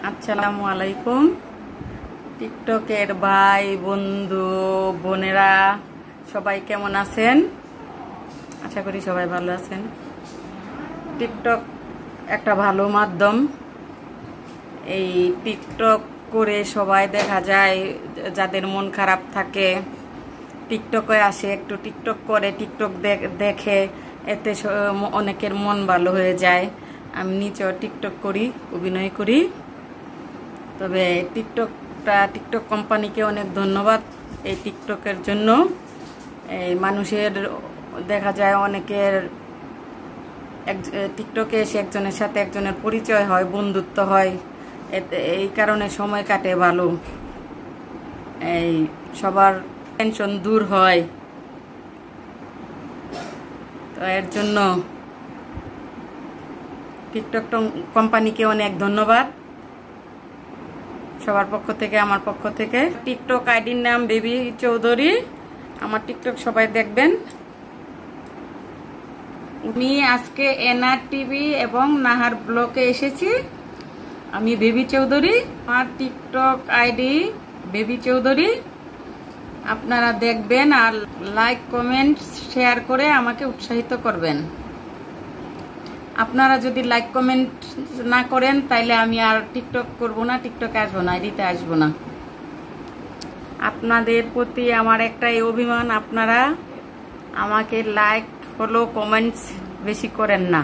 আসসালামু আলাইকুম। টিকটকের ভাই বন্ধু বোনেরা সবাই কেমন আছেন? আশা করি সবাই ভালো আছেন। টিকটক একটা ভালো মাধ্যম। এই টিকটক করে সবাই দেখা যায় যাদের মন খারাপ থাকে টিকটকে আসে, একটু টিকটক করে, টিকটক দেখে, এতে অনেকের মন ভালো হয়ে যায়। আমি নিজেও টিকটক করি, অভিনয় করি। তবে টিকটক কোম্পানিকে অনেক ধন্যবাদ এই টিকটকের জন্য। এই মানুষের দেখা যায় অনেকের টিকটকে এসে একজনের সাথে একজনের পরিচয় হয়, বন্ধুত্ব হয়, এই কারণে সময় কাটে ভালো। এই সবার টেনশন দূর হয়। তো এর জন্য টিকটক কোম্পানিকে অনেক ধন্যবাদ সবার পক্ষ থেকে, আমার পক্ষ থেকে। টিকটক আইডির নাম বেবি চৌধুরী। আমার টিকটক সবাই দেখবেন। আমি আজকে এনআর টিভি এবং নাহার ব্লকে এসেছি। আমি বেবি চৌধুরী, আমার টিকটক আইডি বেবি চৌধুরী। আপনারা দেখবেন আর লাইক কমেন্ট শেয়ার করে আমাকে উৎসাহিত করবেন। আপনারা যদি লাইক কমেন্ট না করেন তাইলে আমি আর টিকটক করব না, টিকটকে আসবো না, এডিতে আসবো না। আপনাদের প্রতি আমার একটাই অভিমান, আপনারা আমাকে লাইক ফলো কমেন্টস বেশি করেন না।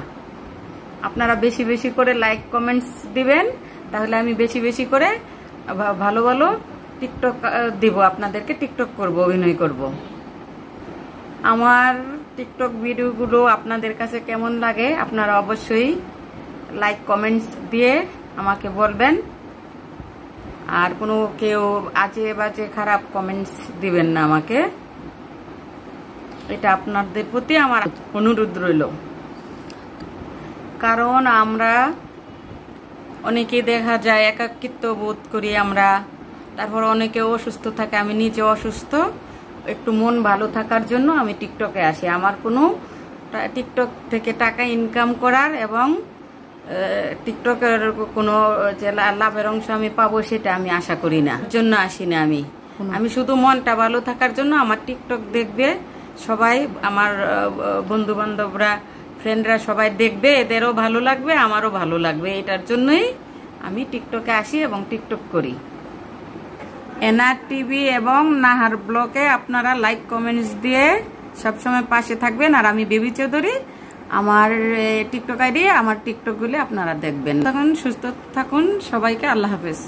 আপনারা বেশি বেশি করে লাইক কমেন্টস দিবেন, তাহলে আমি বেশি বেশি করে ভালো ভালো টিকটক দিব, আপনাদেরকে টিকটক করব, অভিনয় করব। আমার টিকটক ভিডিওগুলো আপনাদের কাছে কেমন লাগে আপনারা অবশ্যই লাইক কমেন্টস দিয়ে আমাকে বলবেন। আর কোনো কেউ আজে বাজে খারাপ কমেন্টস দিবেন না আমাকে, এটা আপনাদের প্রতি আমার অনুরোধ রইল। কারণ আমরা অনেকে দেখা যায় একাকিত্ব বোধ করি আমরা, তারপর অনেকে অসুস্থ থাকে, আমি নিজে অসুস্থ। একটু মন ভালো থাকার জন্য আমি টিকটকে আসি। আমার কোনো টিকটক থেকে টাকা ইনকাম করার এবং টিকটকের কোনো যে লাভের অংশ আমি পাবো সেটা আমি আশা করি না, জন্য আসি না। আমি শুধু মনটা ভালো থাকার জন্য আমার টিকটক দেখবে সবাই, আমার বন্ধু বান্ধবরা, ফ্রেন্ডরা সবাই দেখবে, এদেরও ভালো লাগবে, আমারও ভালো লাগবে। এটার জন্যই আমি টিকটকে আসি এবং টিকটক করি। এনআর টিভি এবং নাহার ব্লকে আপনারা লাইক কমেন্টস দিয়ে সবসময় পাশে থাকবেন। আর আমি বেবি চৌধুরী, আমার টিকটক আইডি, আমার টিকটকগুলি আপনারা দেখবেন। তখন সুস্থ থাকুন, সবাইকে আল্লাহ হাফেজ।